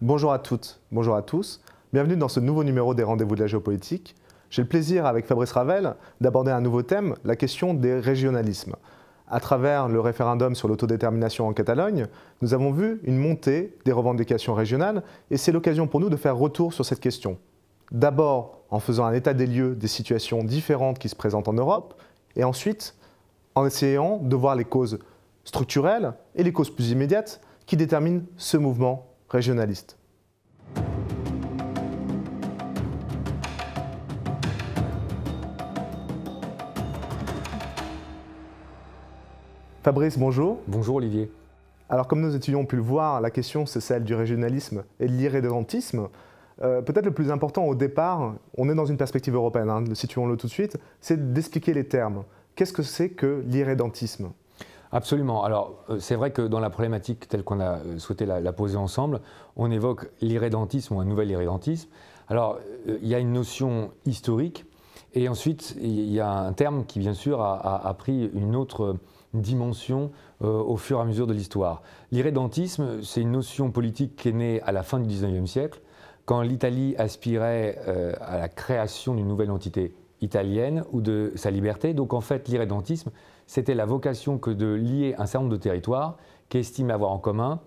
Bonjour à toutes, bonjour à tous. Bienvenue dans ce nouveau numéro des Rendez-vous de la géopolitique. J'ai le plaisir, avec Fabrice Ravel, d'aborder un nouveau thème, la question des régionalismes. À travers le référendum sur l'autodétermination en Catalogne, nous avons vu une montée des revendications régionales et c'est l'occasion pour nous de faire retour sur cette question. D'abord en faisant un état des lieux des situations différentes qui se présentent en Europe et ensuite en essayant de voir les causes structurelles et les causes plus immédiates qui déterminent ce mouvement régionaliste. Fabrice, bonjour. Bonjour Olivier. Alors comme nos étudiants ont pu le voir, la question c'est celle du régionalisme et de l'irrédentisme. Peut-être le plus important au départ, on est dans une perspective européenne, situons-le tout de suite, c'est d'expliquer les termes. Qu'est-ce que c'est que l'irrédentisme ? Absolument. Alors, c'est vrai que dans la problématique telle qu'on a souhaité la poser ensemble, on évoque l'irrédentisme ou un nouvel irrédentisme. Alors, il y a une notion historique et ensuite, il y a un terme qui, bien sûr, a pris une autre dimension au fur et à mesure de l'histoire. L'irrédentisme, c'est une notion politique qui est née à la fin du XIXe siècle, quand l'Italie aspirait à la création d'une nouvelle entité italienne ou de sa liberté. Donc, en fait, l'irrédentisme, c'était la vocation que de lier un certain nombre de territoires qui estiment avoir en commun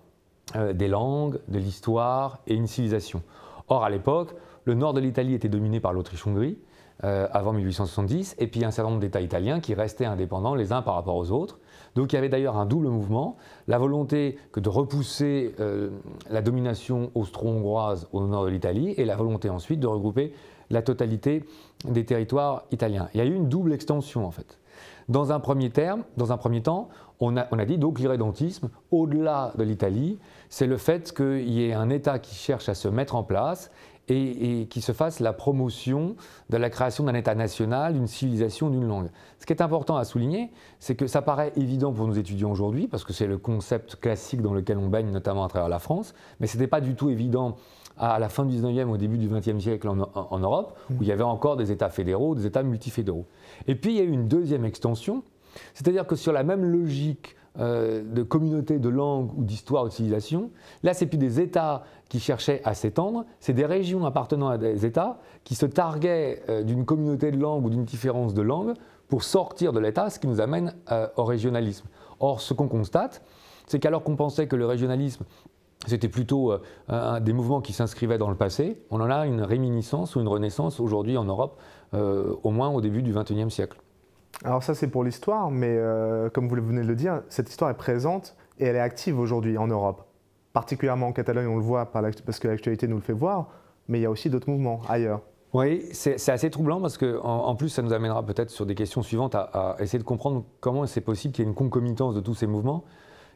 des langues, de l'histoire et une civilisation. Or, à l'époque, le nord de l'Italie était dominé par l'Autriche-Hongrie avant 1870, et puis un certain nombre d'États italiens qui restaient indépendants les uns par rapport aux autres. Donc il y avait d'ailleurs un double mouvement, la volonté de repousser la domination austro-hongroise au nord de l'Italie et la volonté ensuite de regrouper la totalité des territoires italiens. Il y a eu une double extension en fait. Dans un premier temps, on a dit donc l'irrédentisme, au-delà de l'Italie, c'est le fait qu'il y ait un État qui cherche à se mettre en place et qui se fasse la promotion de la création d'un État national, d'une civilisation, d'une langue. Ce qui est important à souligner, c'est que ça paraît évident pour nos étudiants aujourd'hui, parce que c'est le concept classique dans lequel on baigne, notamment à travers la France, mais ce n'était pas du tout évident à la fin du 19e, au début du 20e siècle en Europe, où il y avait encore des États fédéraux, des États multifédéraux. Et puis il y a eu une deuxième extension, c'est-à-dire que sur la même logique de communauté, de langue ou d'histoire ou de civilisation, là c'est plus des États qui cherchaient à s'étendre, c'est des régions appartenant à des États qui se targuaient d'une communauté de langue ou d'une différence de langue pour sortir de l'État, ce qui nous amène au régionalisme. Or, ce qu'on constate, c'est qu'alors qu'on pensait que le régionalisme c'était plutôt des mouvements qui s'inscrivaient dans le passé, on en a une réminiscence ou une renaissance aujourd'hui en Europe, au moins au début du XXIe siècle. Alors ça c'est pour l'histoire, mais comme vous venez de le dire, cette histoire est présente et elle est active aujourd'hui en Europe. Particulièrement en Catalogne, on le voit parce que l'actualité nous le fait voir, mais il y a aussi d'autres mouvements ailleurs. Oui, c'est assez troublant parce qu'en plus ça nous amènera peut-être sur des questions suivantes à essayer de comprendre comment c'est possible qu'il y ait une concomitance de tous ces mouvements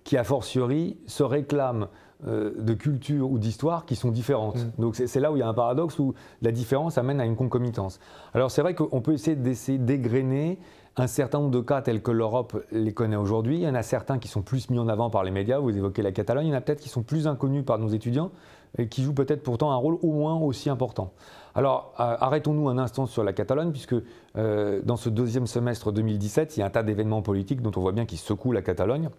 qui a fortiori se réclament de culture ou d'histoire qui sont différentes. Donc c'est là où il y a un paradoxe où la différence amène à une concomitance. Alors c'est vrai qu'on peut essayer d'égrener un certain nombre de cas tels que l'Europe les connaît aujourd'hui. Il y en a certains qui sont plus mis en avant par les médias, vous évoquez la Catalogne, il y en a peut-être qui sont plus inconnus par nos étudiants et qui jouent peut-être pourtant un rôle au moins aussi important. Alors arrêtons-nous un instant sur la Catalogne puisque dans ce deuxième semestre 2017, il y a un tas d'événements politiques dont on voit bien qu'ils secouent la Catalogne.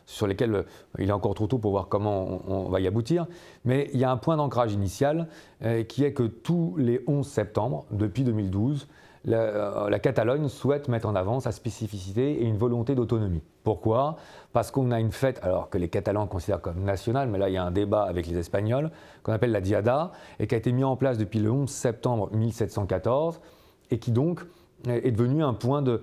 Sur lesquels il est encore trop tôt pour voir comment on va y aboutir. Mais il y a un point d'ancrage initial qui est que tous les 11 septembre, depuis 2012, la Catalogne souhaite mettre en avant sa spécificité et une volonté d'autonomie. Pourquoi ? Parce qu'on a une fête, alors que les Catalans considèrent comme nationale, mais là il y a un débat avec les Espagnols, qu'on appelle la Diada, et qui a été mis en place depuis le 11 septembre 1714, et qui donc est devenue un point de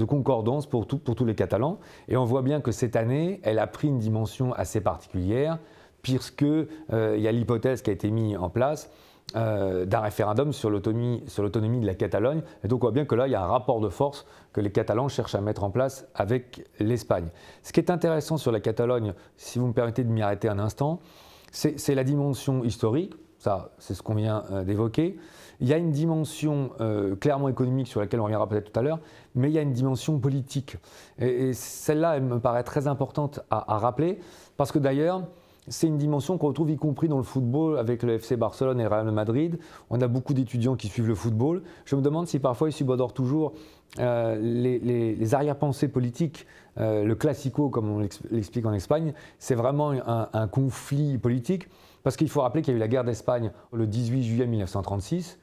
concordance pour tous les Catalans. Et on voit bien que cette année, elle a pris une dimension assez particulière, puisqu'il y a l'hypothèse qui a été mise en place d'un référendum sur l'autonomie de la Catalogne. Et donc on voit bien que là, il y a un rapport de force que les Catalans cherchent à mettre en place avec l'Espagne. Ce qui est intéressant sur la Catalogne, si vous me permettez de m'y arrêter un instant, c'est la dimension historique. Ça, c'est ce qu'on vient d'évoquer. Il y a une dimension clairement économique sur laquelle on reviendra peut-être tout à l'heure, mais il y a une dimension politique. Et celle-là, elle me paraît très importante à rappeler, parce que d'ailleurs, c'est une dimension qu'on retrouve y compris dans le football avec le FC Barcelone et Real Madrid. On a beaucoup d'étudiants qui suivent le football. Je me demande si parfois ils subodorent toujours les arrière-pensées politiques. Le classico, comme on l'explique en Espagne, c'est vraiment un conflit politique Parce qu'il faut rappeler qu'il y a eu la guerre d'Espagne le 18 juillet 1936.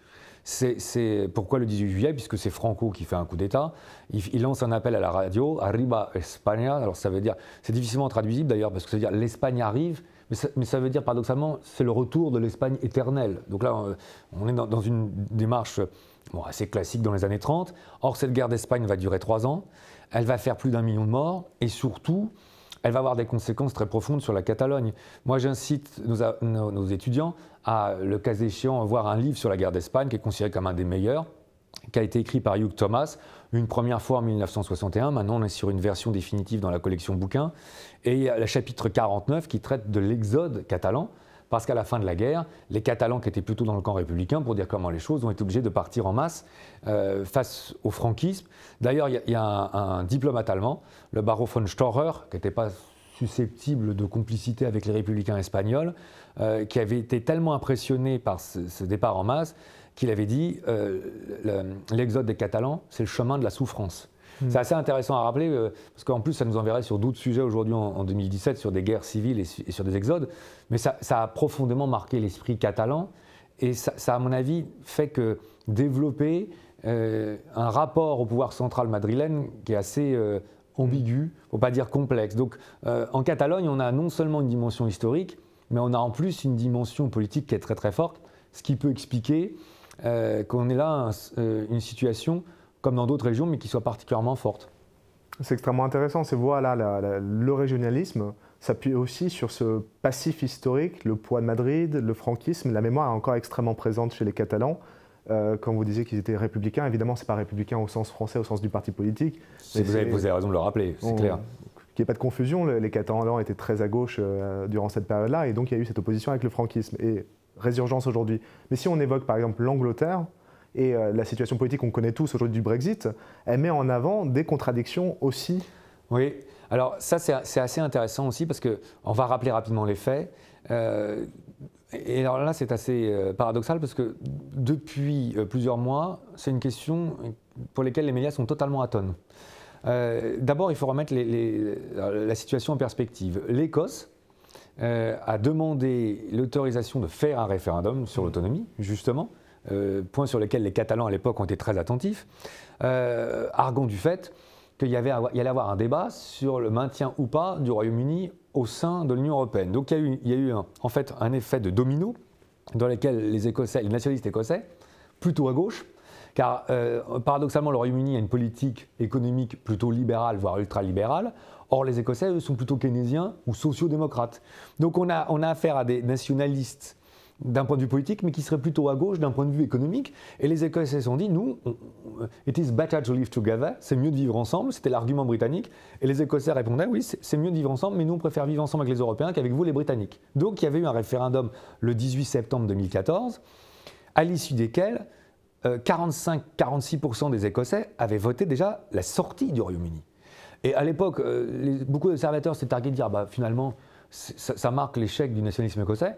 Pourquoi le 18 juillet? Puisque c'est Franco qui fait un coup d'État. Il lance un appel à la radio, Arriba España. Alors ça veut dire, c'est difficilement traduisible d'ailleurs, parce que ça veut dire l'Espagne arrive, mais ça veut dire paradoxalement, c'est le retour de l'Espagne éternelle. Donc là, on est dans une démarche assez classique dans les années 30. Or, cette guerre d'Espagne va durer 3 ans. Elle va faire plus d'1 million de morts et surtout, elle va avoir des conséquences très profondes sur la Catalogne. Moi, j'incite nos étudiants à, le cas échéant, voir un livre sur la guerre d'Espagne qui est considéré comme un des meilleurs, qui a été écrit par Hugh Thomas, une première fois en 1961. Maintenant, on est sur une version définitive dans la collection bouquins. Et il y a le chapitre 49 qui traite de l'exode catalan, parce qu'à la fin de la guerre, les Catalans qui étaient plutôt dans le camp républicain, pour dire comment les choses, ont été obligés de partir en masse face au franquisme. D'ailleurs, il y a un diplomate allemand, le baron von Storer, qui n'était pas susceptible de complicité avec les républicains espagnols, qui avait été tellement impressionné par ce départ en masse qu'il avait dit l'exode des Catalans, c'est le chemin de la souffrance. C'est assez intéressant à rappeler, parce qu'en plus, ça nous enverrait sur d'autres sujets aujourd'hui en 2017, sur des guerres civiles et sur des exodes. Mais ça a profondément marqué l'esprit catalan. Et ça, à mon avis, fait que développer un rapport au pouvoir central madrilène qui est assez ambigu, pour ne pas dire complexe. Donc, en Catalogne, on a non seulement une dimension historique, mais on a en plus une dimension politique qui est très très forte, ce qui peut expliquer qu'on est là une situation comme dans d'autres régions, mais qui soit particulièrement forte. C'est extrêmement intéressant. C'est voilà, le régionalisme s'appuie aussi sur ce passif historique, le poids de Madrid, le franquisme. La mémoire est encore extrêmement présente chez les Catalans. Quand vous disiez qu'ils étaient républicains, évidemment, ce n'est pas républicain au sens français, au sens du parti politique. Vous avez raison de le rappeler, c'est clair. Qu'il n'y ait pas de confusion, les Catalans étaient très à gauche durant cette période-là, et donc il y a eu cette opposition avec le franquisme. Et résurgence aujourd'hui. Mais si on évoque par exemple l'Angleterre, et la situation politique qu'on connaît tous aujourd'hui du Brexit, elle met en avant des contradictions aussi. Oui, alors ça c'est assez intéressant aussi parce qu'on va rappeler rapidement les faits. Et alors là c'est assez paradoxal parce que depuis plusieurs mois, c'est une question pour laquelle les médias sont totalement atones. D'abord il faut remettre la situation en perspective. L'Écosse a demandé l'autorisation de faire un référendum sur l'autonomie, justement. Point sur lequel les Catalans à l'époque ont été très attentifs, arguant du fait qu'il y allait avoir un débat sur le maintien ou pas du Royaume-Uni au sein de l'Union européenne. Donc il y a eu en fait un effet de domino dans lequel les nationalistes écossais, plutôt à gauche, car paradoxalement le Royaume-Uni a une politique économique plutôt libérale, voire ultralibérale. Or les Écossais, eux, sont plutôt keynésiens ou sociaux-démocrates. Donc on a affaire à des nationalistes d'un point de vue politique, mais qui serait plutôt à gauche d'un point de vue économique. Et les Écossais se sont dit, nous, it is better to live together, c'est mieux de vivre ensemble, c'était l'argument britannique. Et les Écossais répondaient, oui, c'est mieux de vivre ensemble, mais nous, on préfère vivre ensemble avec les Européens qu'avec vous, les Britanniques. Donc il y avait eu un référendum le 18 septembre 2014, à l'issue desquels 45-46% des Écossais avaient voté déjà la sortie du Royaume-Uni. Et à l'époque, beaucoup d'observateurs s'étaient targués de dire, finalement, ça marque l'échec du nationalisme écossais.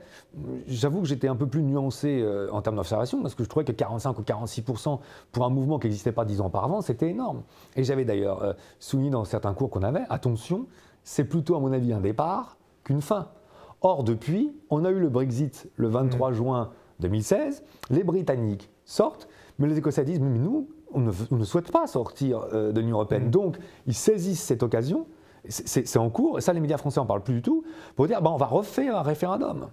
J'avoue que j'étais un peu plus nuancé en termes d'observation, parce que je trouvais que 45 ou 46% pour un mouvement qui n'existait pas 10 ans auparavant, c'était énorme. Et j'avais d'ailleurs souligné dans certains cours qu'on avait, attention, c'est plutôt à mon avis un départ qu'une fin. Or, depuis, on a eu le Brexit le 23 juin 2016, les Britanniques sortent, mais les Écossais disent, mais nous, on ne souhaite pas sortir de l'Union européenne. Donc, ils saisissent cette occasion. C'est en cours, et ça les médias français n'en parlent plus du tout, pour dire on va refaire un référendum.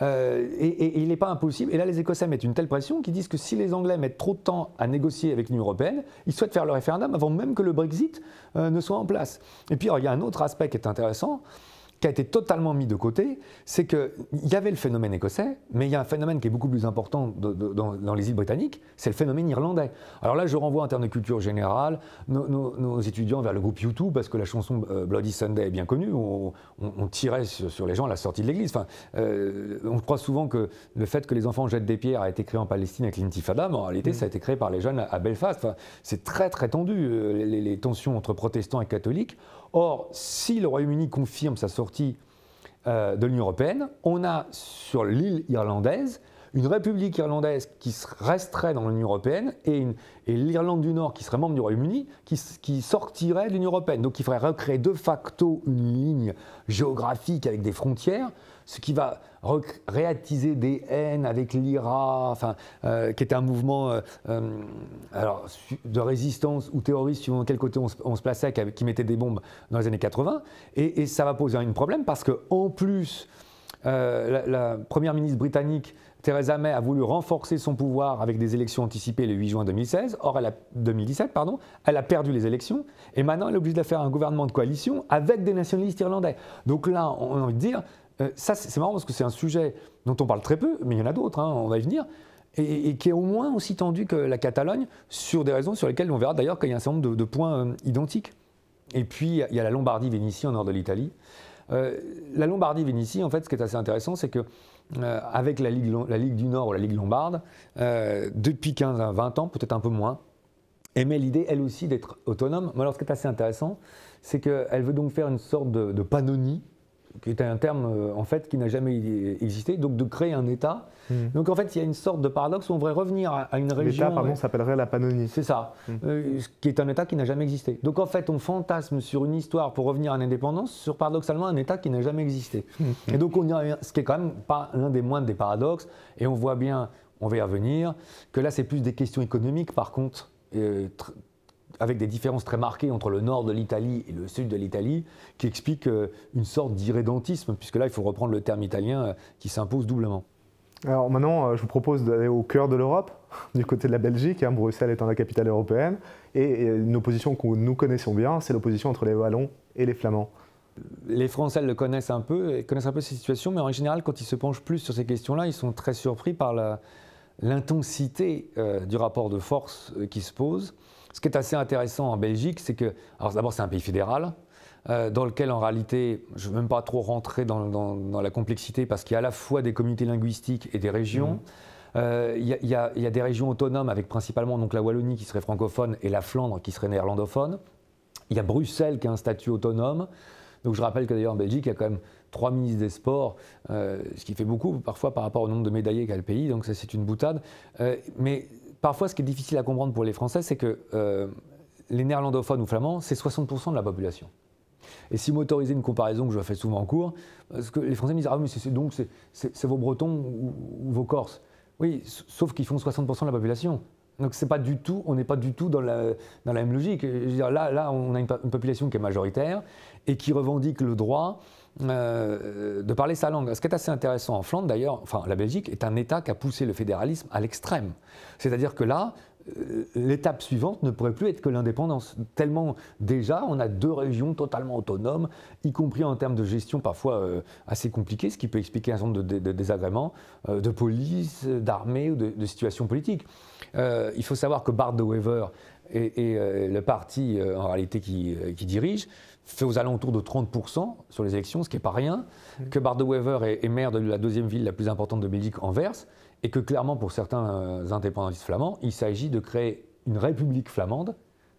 Et il n'est pas impossible. Et là, les Écossais mettent une telle pression qu'ils disent que si les Anglais mettent trop de temps à négocier avec l'Union européenne, ils souhaitent faire le référendum avant même que le Brexit ne soit en place. Et puis, il y a un autre aspect qui est intéressant, qui a été totalement mis de côté, c'est qu'il y avait le phénomène écossais, mais il y a un phénomène qui est beaucoup plus important dans les îles britanniques, c'est le phénomène irlandais. Alors là, je renvoie en termes de culture générale nos étudiants vers le groupe U2, parce que la chanson Bloody Sunday est bien connue, on tirait sur les gens à la sortie de l'église. Enfin, on croit souvent que le fait que les enfants jettent des pierres a été créé en Palestine avec l'intifada, mais en réalité, ça a été créé par les jeunes à Belfast. Enfin, c'est très très tendu, les tensions entre protestants et catholiques. Or, si le Royaume-Uni confirme sa sortie de l'Union européenne, on a sur l'île irlandaise une république irlandaise qui resterait dans l'Union européenne et l'Irlande du Nord qui serait membre du Royaume-Uni qui sortirait de l'Union européenne. Donc il faudrait recréer de facto une ligne géographique avec des frontières ce qui va réattiser des haines avec l'IRA, enfin, qui était un mouvement alors, de résistance ou terroriste, suivant quel côté on se plaçait, qui mettait des bombes dans les années 80. Et ça va poser un problème parce qu'en plus, la première ministre britannique, Theresa May, a voulu renforcer son pouvoir avec des élections anticipées le 8 juin 2016. Or, 2017, pardon, elle a perdu les élections. Et maintenant, elle est obligée de faire un gouvernement de coalition avec des nationalistes irlandais. Donc là, on a envie de dire, ça c'est marrant parce que c'est un sujet dont on parle très peu, mais il y en a d'autres, hein, on va y venir, et qui est au moins aussi tendu que la Catalogne, sur des raisons sur lesquelles on verra d'ailleurs qu'il y a un certain nombre de points identiques. Et puis, il y a la Lombardie-Vénétie, au nord de l'Italie. La Lombardie-Vénétie, en fait, ce qui est assez intéressant, c'est que avec la Ligue du Nord ou la Ligue lombarde, depuis 15 à 20 ans, peut-être un peu moins, émet l'idée, elle aussi, d'être autonome. Mais alors, ce qui est assez intéressant, c'est qu'elle veut donc faire une sorte de pannonie, qui est un terme, en fait, qui n'a jamais existé, donc de créer un État. Donc, en fait, il y a une sorte de paradoxe où on devrait revenir à une région... L'État, pardon, s'appellerait la Pannonie. C'est ça, qui est un État qui n'a jamais existé. Donc, en fait, on fantasme sur une histoire pour revenir à l'indépendance, sur, paradoxalement, un État qui n'a jamais existé. Et donc, ce qui est quand même pas l'un des moindres des paradoxes, et on voit bien, on va y revenir, que là, c'est plus des questions économiques, par contre, avec des différences très marquées entre le nord de l'Italie et le sud de l'Italie, qui expliquent une sorte d'irrédentisme, puisque là, il faut reprendre le terme italien qui s'impose doublement. Alors maintenant, je vous propose d'aller au cœur de l'Europe, du côté de la Belgique, hein, Bruxelles étant la capitale européenne, et une opposition que nous connaissons bien, c'est l'opposition entre les Wallons et les Flamands. Les Français le connaissent un peu ces situations, mais en général, quand ils se penchent plus sur ces questions-là, ils sont très surpris par l'intensité du rapport de force qui se pose. Ce qui est assez intéressant en Belgique, c'est que, alors d'abord c'est un pays fédéral, dans lequel en réalité, je ne veux même pas trop rentrer dans la complexité, parce qu'il y a à la fois des communautés linguistiques et des régions. Il y a des régions autonomes avec principalement donc, la Wallonie qui serait francophone et la Flandre qui serait néerlandophone. Il y a Bruxelles qui a un statut autonome. Donc je rappelle que d'ailleurs en Belgique, il y a quand même 3 ministres des Sports, ce qui fait beaucoup parfois par rapport au nombre de médaillés qu'a le pays, donc ça c'est une boutade. Mais parfois, ce qui est difficile à comprendre pour les Français, c'est que les néerlandophones ou flamands, c'est 60% de la population. Et si m'autorisez une comparaison que je fais souvent en cours, parce que les Français me disent « Ah, mais c'est vos Bretons ou vos Corses ». Oui, sauf qu'ils font 60% de la population. Donc c'est pas du tout, on n'est pas du tout dans la même logique. Je veux dire, là, on a une population qui est majoritaire et qui revendique le droit de parler sa langue. Ce qui est assez intéressant en Flandre d'ailleurs, enfin la Belgique est un État qui a poussé le fédéralisme à l'extrême. C'est-à-dire que là, l'étape suivante ne pourrait plus être que l'indépendance. Tellement déjà, on a 2 régions totalement autonomes, y compris en termes de gestion parfois assez compliquée, ce qui peut expliquer un certain nombre de désagréments de police, d'armée ou de situations politiques. Il faut savoir que Bart de Wever et le parti en réalité qui dirige fait aux alentours de 30% sur les élections, ce qui n'est pas rien, que Bart de Wever est maire de la 2e ville la plus importante de Belgique, Anvers, et que clairement pour certains indépendantistes flamands, il s'agit de créer une république flamande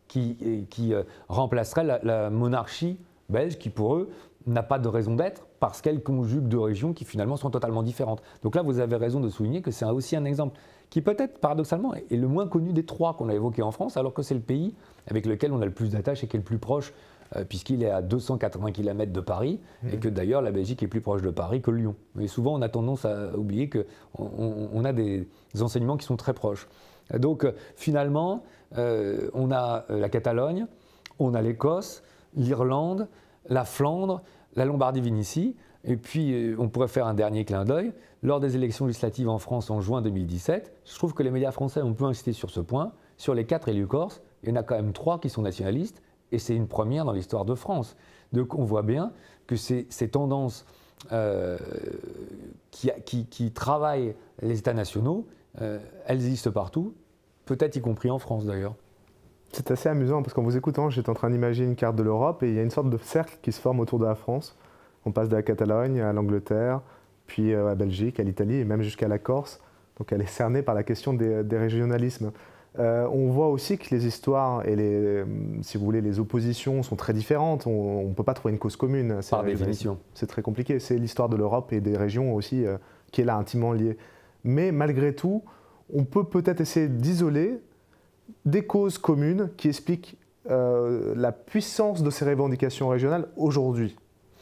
qui remplacerait la monarchie belge qui pour eux n'a pas de raison d'être parce qu'elle conjugue 2 régions qui finalement sont totalement différentes. Donc là vous avez raison de souligner que c'est aussi un exemple qui peut-être paradoxalement est le moins connu des 3 qu'on a évoqués en France, alors que c'est le pays avec lequel on a le plus d'attaches et qui est le plus proche, puisqu'il est à 280 km de Paris, et que d'ailleurs la Belgique est plus proche de Paris que Lyon. Et souvent on a tendance à oublier qu'on a des enseignements qui sont très proches. Donc finalement, on a la Catalogne, on a l'Écosse, l'Irlande, la Flandre, la Lombardie-Vénétie, et puis on pourrait faire un dernier clin d'œil. Lors des élections législatives en France en juin 2017, je trouve que les médias français ont peu insisté sur ce point. Sur les 4 élus corses, il y en a quand même 3 qui sont nationalistes, et c'est une première dans l'histoire de France. Donc on voit bien que ces tendances qui travaillent les États nationaux, elles existent partout, peut-être y compris en France d'ailleurs. C'est assez amusant parce qu'en vous écoutant, j'étais en train d'imaginer une carte de l'Europe et il y a une sorte de cercle qui se forme autour de la France. On passe de la Catalogne à l'Angleterre, puis à la Belgique, à l'Italie et même jusqu'à la Corse. Donc elle est cernée par la question des régionalismes. On voit aussi que les histoires et si vous voulez, les oppositions sont très différentes. On ne peut pas trouver une cause commune. Par définition. C'est très compliqué. C'est l'histoire de l'Europe et des régions aussi qui est là intimement liée. Mais malgré tout, on peut peut-être essayer d'isoler des causes communes qui expliquent la puissance de ces revendications régionales aujourd'hui.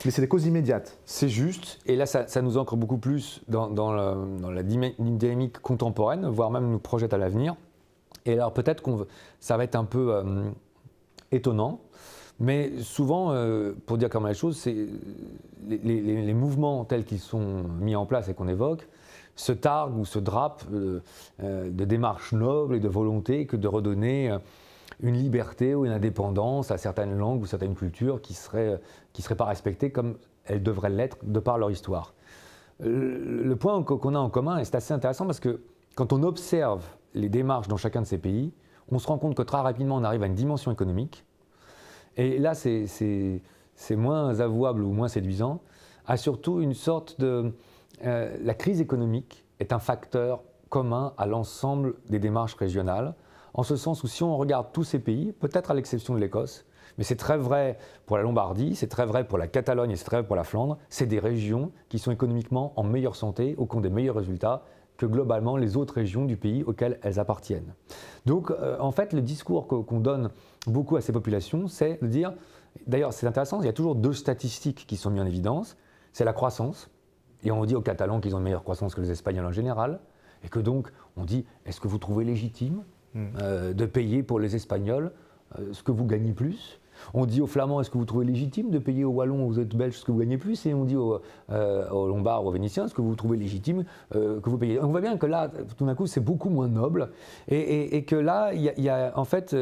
Mais c'est des causes immédiates. C'est juste, et là ça nous ancre beaucoup plus dans la dynamique contemporaine, voire même nous projette à l'avenir. Et alors peut-être ça va être un peu étonnant, mais souvent, pour dire comment les choses, c'est les mouvements tels qu'ils sont mis en place et qu'on évoque, se targuent ou se drapent de démarches nobles et de volonté que de redonner une liberté ou une indépendance à certaines langues ou certaines cultures qui seraient pas respectées comme elles devraient l'être de par leur histoire. Le point qu'on a en commun, et c'est assez intéressant parce que quand on observe les démarches dans chacun de ces pays, on se rend compte que très rapidement on arrive à une dimension économique, et là c'est moins avouable ou moins séduisant, a surtout une sorte de... la crise économique est un facteur commun à l'ensemble des démarches régionales, en ce sens où si on regarde tous ces pays, peut-être à l'exception de l'Écosse, mais c'est très vrai pour la Lombardie, c'est très vrai pour la Catalogne et c'est très vrai pour la Flandre, c'est des régions qui sont économiquement en meilleure santé, ou qui ont des meilleurs résultats que globalement les autres régions du pays auxquelles elles appartiennent. Donc en fait, le discours qu'on donne beaucoup à ces populations, c'est de dire, d'ailleurs c'est intéressant, il y a toujours deux statistiques qui sont mises en évidence, c'est la croissance, et on dit aux Catalans qu'ils ont une meilleure croissance que les Espagnols en général, et que donc on dit, est-ce que vous trouvez légitime de payer pour les Espagnols ce que vous gagnez plus? On dit aux Flamands, est-ce que vous trouvez légitime de payer aux Wallons, aux autres Belges, ce que vous gagnez plus? Et on dit aux Lombards, aux Vénitiens, est-ce que vous trouvez légitime que vous payiez? On voit bien que là, tout d'un coup, c'est beaucoup moins noble, et que là, il y a en fait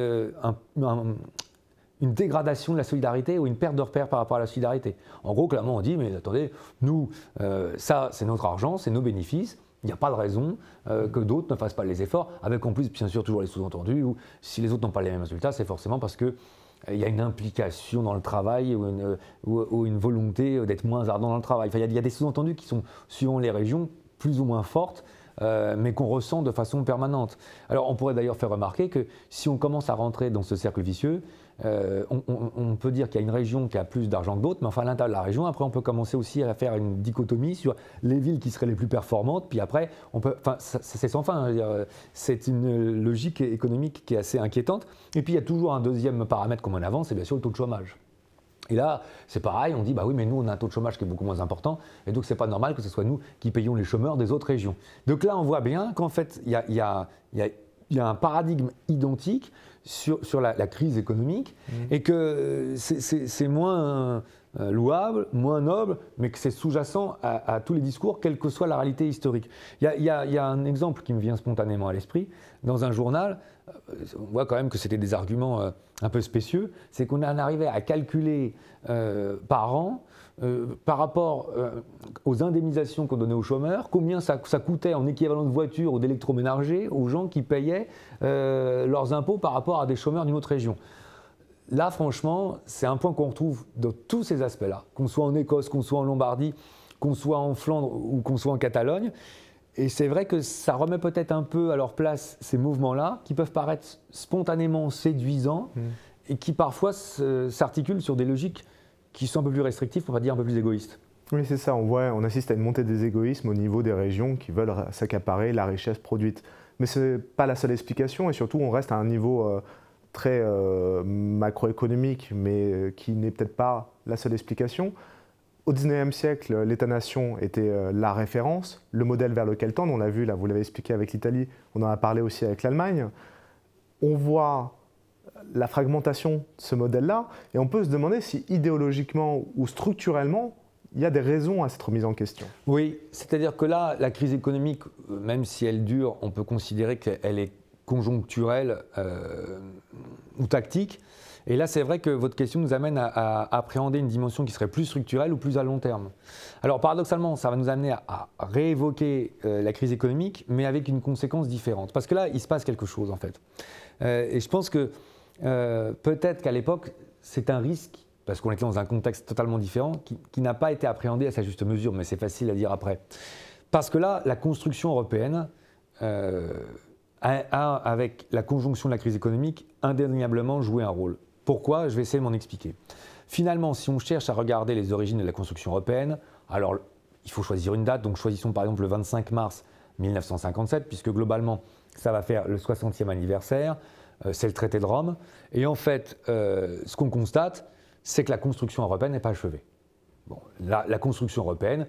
une dégradation de la solidarité ou une perte de repère par rapport à la solidarité. En gros, clairement, on dit, mais attendez, nous, ça, c'est notre argent, c'est nos bénéfices. Il n'y a pas de raison que d'autres ne fassent pas les efforts, avec en plus, bien sûr, toujours les sous-entendus, où si les autres n'ont pas les mêmes résultats, c'est forcément parce qu'il y a une implication dans le travail ou une volonté d'être moins ardent dans le travail. Enfin, il y a des sous-entendus qui sont, suivant les régions, plus ou moins fortes, mais qu'on ressent de façon permanente. Alors, on pourrait d'ailleurs faire remarquer que si on commence à rentrer dans ce cercle vicieux, on peut dire qu'il y a une région qui a plus d'argent que d'autres, mais enfin à l'intérieur de la région, après on peut commencer aussi à faire une dichotomie sur les villes qui seraient les plus performantes, puis après, c'est sans fin, c'est une logique économique qui est assez inquiétante. Et puis il y a toujours un deuxième paramètre qu'on met en avant, c'est bien sûr le taux de chômage. Et là, c'est pareil, on dit, bah oui, mais nous, on a un taux de chômage qui est beaucoup moins important, et donc c'est pas normal que ce soit nous qui payons les chômeurs des autres régions. Donc là, on voit bien qu'en fait, il y a un paradigme identique sur la crise économique, et que c'est moins louable, moins noble, mais que c'est sous-jacent à tous les discours, quelle que soit la réalité historique. Il y a un exemple qui me vient spontanément à l'esprit. Dans un journal, on voit quand même que c'était des arguments un peu spécieux, c'est qu'on en arrivait à calculer par an, par rapport aux indemnisations qu'on donnait aux chômeurs, combien ça coûtait en équivalent de voiture ou d'électroménager aux gens qui payaient leurs impôts par rapport à des chômeurs d'une autre région. Là, franchement, c'est un point qu'on retrouve dans tous ces aspects-là, qu'on soit en Écosse, qu'on soit en Lombardie, qu'on soit en Flandre ou qu'on soit en Catalogne. Et c'est vrai que ça remet peut-être un peu à leur place ces mouvements-là, qui peuvent paraître spontanément séduisants et qui parfois s'articulent sur des logiques qui sont un peu plus restrictives, pour pas dire un peu plus égoïstes. Oui, c'est ça. On assiste à une montée des égoïsmes au niveau des régions qui veulent s'accaparer la richesse produite. Mais ce n'est pas la seule explication, et surtout, on reste à un niveau très macroéconomique, mais qui n'est peut-être pas la seule explication. Au XIXe siècle, l'État-nation était la référence, le modèle vers lequel tendre. On l'a vu, là, vous l'avez expliqué avec l'Italie, on en a parlé aussi avec l'Allemagne. On voit la fragmentation de ce modèle-là, et on peut se demander si idéologiquement ou structurellement, il y a des raisons à cette remise en question. Oui, c'est-à-dire que là, la crise économique, même si elle dure, on peut considérer qu'elle est conjoncturelle ou tactique. Et là, c'est vrai que votre question nous amène à appréhender une dimension qui serait plus structurelle ou plus à long terme. Alors paradoxalement, ça va nous amener à réévoquer la crise économique, mais avec une conséquence différente. Parce que là, il se passe quelque chose en fait. Et je pense que peut-être qu'à l'époque, c'est un risque, parce qu'on était dans un contexte totalement différent, qui n'a pas été appréhendé à sa juste mesure, mais c'est facile à dire après. Parce que là, la construction européenne a, avec la conjonction de la crise économique, indéniablement joué un rôle. Pourquoi? Je vais essayer de m'en expliquer. Finalement, si on cherche à regarder les origines de la construction européenne, alors il faut choisir une date, donc choisissons par exemple le 25 mars 1957, puisque globalement, ça va faire le 60e anniversaire, c'est le traité de Rome, et en fait, ce qu'on constate, c'est que la construction européenne n'est pas achevée. Bon, la construction européenne,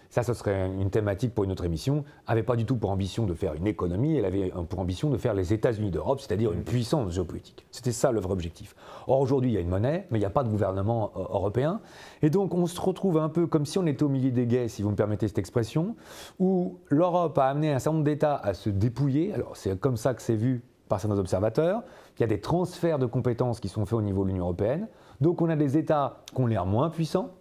ça, ce serait une thématique pour une autre émission, n'avait pas du tout pour ambition de faire une économie, elle avait pour ambition de faire les États-Unis d'Europe, c'est-à-dire une puissance géopolitique. C'était ça le vrai objectif. Or, aujourd'hui, il y a une monnaie, mais il n'y a pas de gouvernement européen. Et donc, on se retrouve un peu comme si on était au milieu des gués, si vous me permettez cette expression, où l'Europe a amené un certain nombre d'États à se dépouiller. Alors, c'est comme ça que c'est vu par certains observateurs. Il y a des transferts de compétences qui sont faits au niveau de l'Union européenne. Donc, on a des États qui ont l'air moins puissants.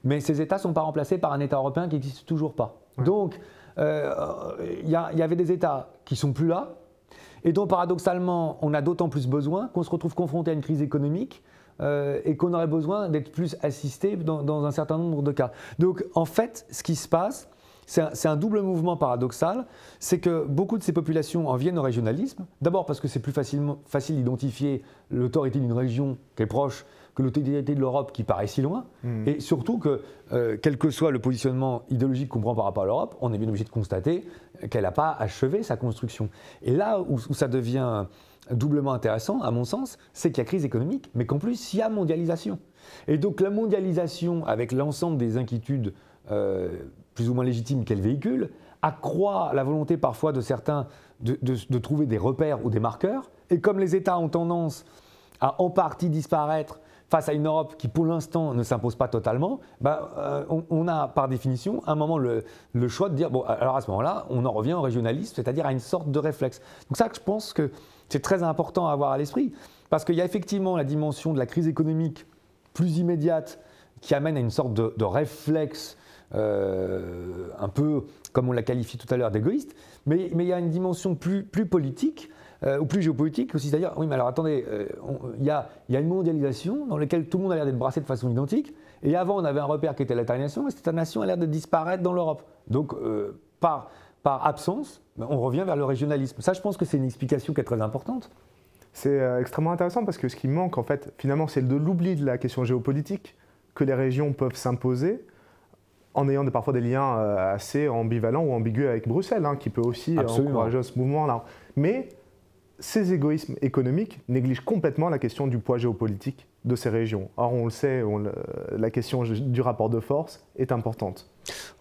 Mais ces États ne sont pas remplacés par un État européen qui n'existe toujours pas. Ouais. Donc, y avait des États qui ne sont plus là, et dont paradoxalement, on a d'autant plus besoin qu'on se retrouve confronté à une crise économique et qu'on aurait besoin d'être plus assisté dans un certain nombre de cas. Donc, en fait, ce qui se passe, c'est un double mouvement paradoxal, c'est que beaucoup de ces populations en viennent au régionalisme. D'abord parce que c'est plus facile d'identifier l'autorité d'une région qui est proche que l'autorité de l'Europe qui paraît si loin, et surtout que, quel que soit le positionnement idéologique qu'on prend par rapport à l'Europe, on est bien obligé de constater qu'elle n'a pas achevé sa construction. Et là où ça devient doublement intéressant, à mon sens, c'est qu'il y a crise économique, mais qu'en plus, il y a mondialisation. Et donc la mondialisation, avec l'ensemble des inquiétudes plus ou moins légitimes qu'elle véhicule, accroît la volonté parfois de certains de trouver des repères ou des marqueurs, et comme les États ont tendance à en partie disparaître face à une Europe qui, pour l'instant, ne s'impose pas totalement, on a, par définition, à un moment le choix de dire, bon, alors à ce moment-là, on en revient au régionalisme, c'est-à-dire à une sorte de réflexe. Donc ça, je pense que c'est très important à avoir à l'esprit, parce qu'il y a effectivement la dimension de la crise économique plus immédiate qui amène à une sorte de réflexe un peu, comme on l'a qualifié tout à l'heure, d'égoïste, mais il y a une dimension plus politique, ou plus géopolitique aussi, c'est-à-dire, oui mais alors attendez, il y a une mondialisation dans laquelle tout le monde a l'air d'être brassé de façon identique, et avant on avait un repère qui était l'État-nation, et cette État-nation a l'air de disparaître dans l'Europe. Donc par absence, on revient vers le régionalisme. Ça je pense que c'est une explication qui est très importante. C'est extrêmement intéressant parce que ce qui manque en fait, finalement, c'est de l'oubli de la question géopolitique, que les régions peuvent s'imposer, en ayant parfois des liens assez ambivalents ou ambigus avec Bruxelles, qui peut aussi encourager ce mouvement-là. Mais ces égoïsmes économiques négligent complètement la question du poids géopolitique de ces régions. Or, on le sait, la question du rapport de force est importante.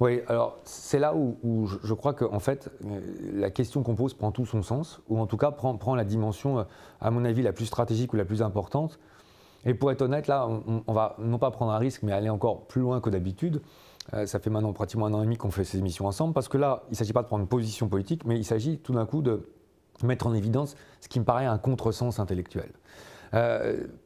Oui, alors c'est là où je crois que en fait, la question qu'on pose prend tout son sens, ou en tout cas prend la dimension, à mon avis, la plus stratégique ou la plus importante. Et pour être honnête, là, on va non pas prendre un risque, mais aller encore plus loin que d'habitude. Ça fait maintenant pratiquement 1 an et demi qu'on fait ces émissions ensemble, parce que là, il ne s'agit pas de prendre une position politique, mais il s'agit tout d'un coup de mettre en évidence ce qui me paraît un contresens intellectuel.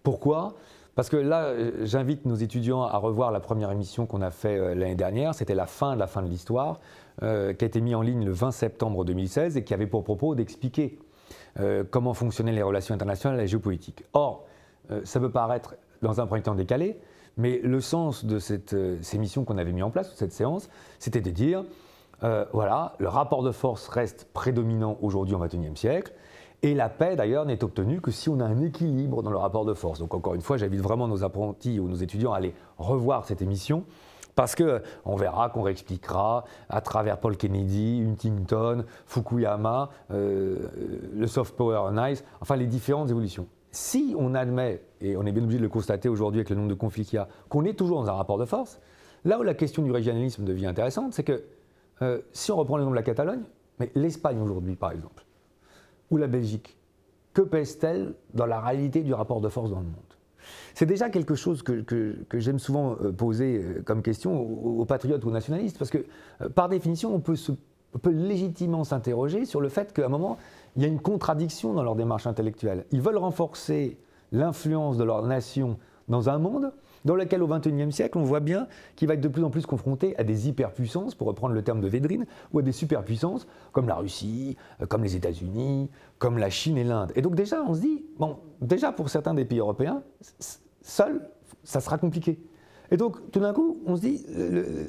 Pourquoi ? Parce que là, j'invite nos étudiants à revoir la première émission qu'on a faite l'année dernière. C'était la fin de l'histoire, qui a été mise en ligne le 20 septembre 2016 et qui avait pour propos d'expliquer comment fonctionnaient les relations internationales et la géopolitique. Or, ça peut paraître dans un premier temps décalé, mais le sens de cette émission qu'on avait mis en place, cette séance, c'était de dire, voilà, le rapport de force reste prédominant aujourd'hui au XXIe siècle, et la paix d'ailleurs n'est obtenue que si on a un équilibre dans le rapport de force. Donc encore une fois, j'invite vraiment nos apprentis ou nos étudiants à aller revoir cette émission, parce qu'on verra, qu'on réexpliquera à travers Paul Kennedy, Huntington, Fukuyama, le soft power on ice, enfin les différentes évolutions. Si on admet, et on est bien obligé de le constater aujourd'hui avec le nombre de conflits qu'il y a, qu'on est toujours dans un rapport de force, là où la question du régionalisme devient intéressante, c'est que si on reprend l'exemple de la Catalogne, mais l'Espagne aujourd'hui par exemple, ou la Belgique, que pèse-t-elle dans la réalité du rapport de force dans le monde ? C'est déjà quelque chose que j'aime souvent poser comme question aux patriotes ou aux nationalistes, parce que par définition, on peut légitimement s'interroger sur le fait qu'à un moment, il y a une contradiction dans leur démarche intellectuelle. Ils veulent renforcer l'influence de leur nation dans un monde dans lequel, au XXIe siècle, on voit bien qu'il va être de plus en plus confronté à des hyperpuissances, pour reprendre le terme de Védrine, ou à des superpuissances comme la Russie, comme les États-Unis, comme la Chine et l'Inde. Et donc déjà, on se dit, bon, déjà pour certains des pays européens, seul, ça sera compliqué. Et donc, tout d'un coup, on se dit,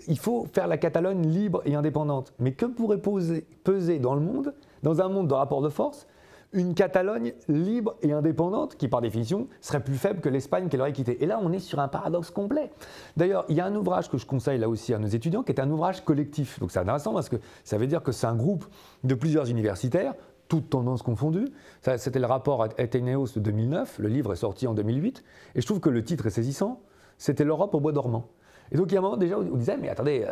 il faut faire la Catalogne libre et indépendante. Mais que pourrait peser dans le monde, dans un monde de rapport de force, une Catalogne libre et indépendante qui, par définition, serait plus faible que l'Espagne qu'elle aurait quittée. Et là, on est sur un paradoxe complet. D'ailleurs, il y a un ouvrage que je conseille là aussi à nos étudiants, qui est un ouvrage collectif. Donc c'est intéressant parce que ça veut dire que c'est un groupe de plusieurs universitaires, toutes tendances confondues. C'était le rapport Atheneos de 2009, le livre est sorti en 2008, et je trouve que le titre est saisissant, c'était l'Europe au bois dormant. Et donc il y a un moment déjà où on disait, mais attendez,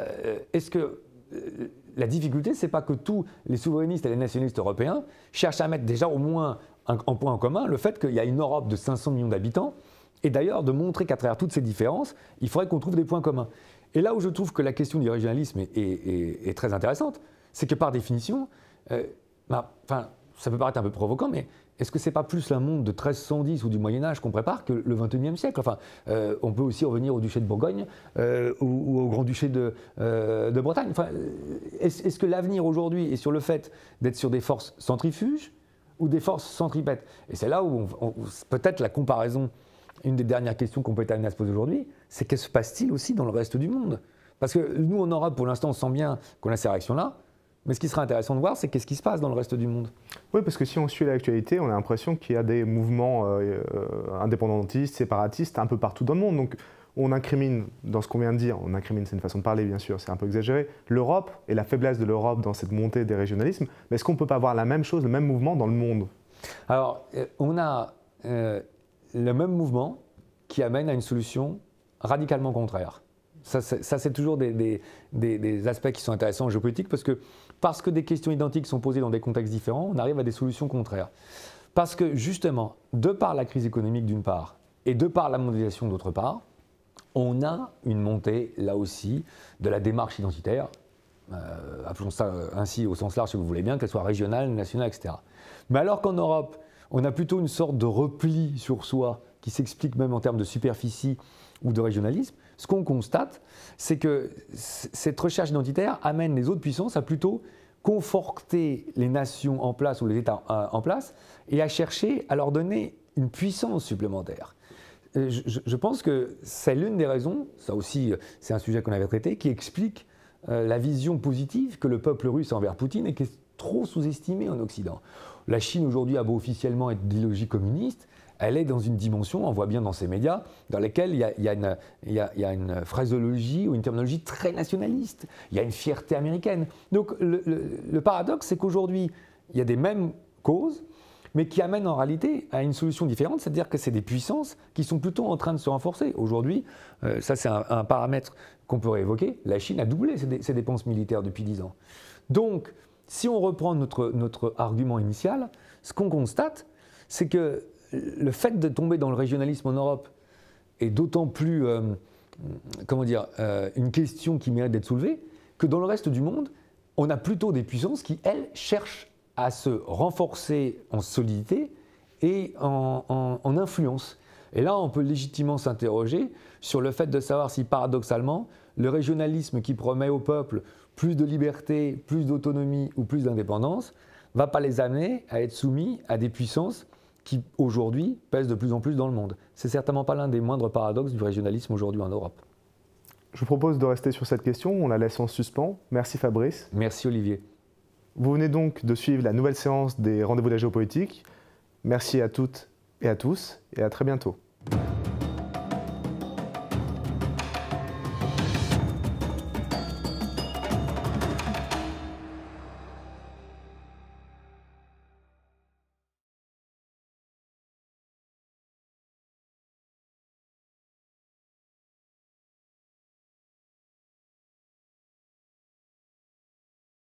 est-ce que la difficulté, c'est pas que tous les souverainistes et les nationalistes européens cherchent à mettre déjà au moins en point en commun le fait qu'il y a une Europe de 500 millions d'habitants, et d'ailleurs de montrer qu'à travers toutes ces différences, il faudrait qu'on trouve des points communs. Et là où je trouve que la question du régionalisme est très intéressante, c'est que par définition, ça peut paraître un peu provoquant, mais est-ce que ce n'est pas plus un monde de 1310 ou du Moyen-Âge qu'on prépare que le XXIe siècle? Enfin, on peut aussi revenir au duché de Bourgogne ou au grand-duché de Bretagne. Enfin, est-ce que l'avenir aujourd'hui est sur le fait d'être sur des forces centrifuges ou des forces centripètes? Et c'est là où peut-être la comparaison, une des dernières questions qu'on peut être amené à se poser aujourd'hui, c'est qu'est-ce qui se passe-t-il aussi dans le reste du monde? Parce que nous, en Europe, pour l'instant, on sent bien qu'on a ces réactions-là. Mais ce qui serait intéressant de voir, c'est qu'est-ce qui se passe dans le reste du monde. Oui, parce que si on suit l'actualité, on a l'impression qu'il y a des mouvements indépendantistes, séparatistes un peu partout dans le monde. Donc on incrimine, dans ce qu'on vient de dire, on incrimine, c'est une façon de parler bien sûr, c'est un peu exagéré, l'Europe et la faiblesse de l'Europe dans cette montée des régionalismes. Mais est-ce qu'on ne peut pas avoir la même chose, le même mouvement dans le monde? Alors, on a le même mouvement qui amène à une solution radicalement contraire. Ça c'est toujours des aspects qui sont intéressants en géopolitique parce que des questions identiques sont posées dans des contextes différents, on arrive à des solutions contraires. Parce que justement, de par la crise économique d'une part et de par la mondialisation d'autre part, on a une montée là aussi de la démarche identitaire, appelons ça ainsi au sens large si vous voulez bien, qu'elle soit régionale, nationale, etc. Mais alors qu'en Europe, on a plutôt une sorte de repli sur soi qui s'explique même en termes de superficie ou de régionalisme, ce qu'on constate, c'est que cette recherche identitaire amène les autres puissances à plutôt conforter les nations en place ou les États en place et à chercher à leur donner une puissance supplémentaire. Je pense que c'est l'une des raisons, ça aussi c'est un sujet qu'on avait traité, qui explique la vision positive que le peuple russe a envers Poutine et qui est trop sous-estimée en Occident. La Chine aujourd'hui a beau officiellement être d'idéologie communiste, elle est dans une dimension, on voit bien dans ces médias, dans lesquels il y a une phraseologie ou une terminologie très nationaliste. Il y a une fierté américaine. Donc le paradoxe, c'est qu'aujourd'hui, il y a des mêmes causes, mais qui amènent en réalité à une solution différente, c'est-à-dire que c'est des puissances qui sont plutôt en train de se renforcer. Aujourd'hui, ça c'est un paramètre qu'on pourrait évoquer, la Chine a doublé ses dépenses militaires depuis 10 ans. Donc, si on reprend notre argument initial, ce qu'on constate, c'est que le fait de tomber dans le régionalisme en Europe est d'autant plus, une question qui mérite d'être soulevée, que dans le reste du monde, on a plutôt des puissances qui, elles, cherchent à se renforcer en solidité et en influence. Et là, on peut légitimement s'interroger sur le fait de savoir si, paradoxalement, le régionalisme qui promet au peuple plus de liberté, plus d'autonomie ou plus d'indépendance, ne va pas les amener à être soumis à des puissances qui, aujourd'hui, pèsent de plus en plus dans le monde. C'est certainement pas l'un des moindres paradoxes du régionalisme aujourd'hui en Europe. Je vous propose de rester sur cette question, on la laisse en suspens. Merci Fabrice. Merci Olivier. Vous venez donc de suivre la nouvelle séance des Rendez-vous de la géopolitique. Merci à toutes et à tous et à très bientôt.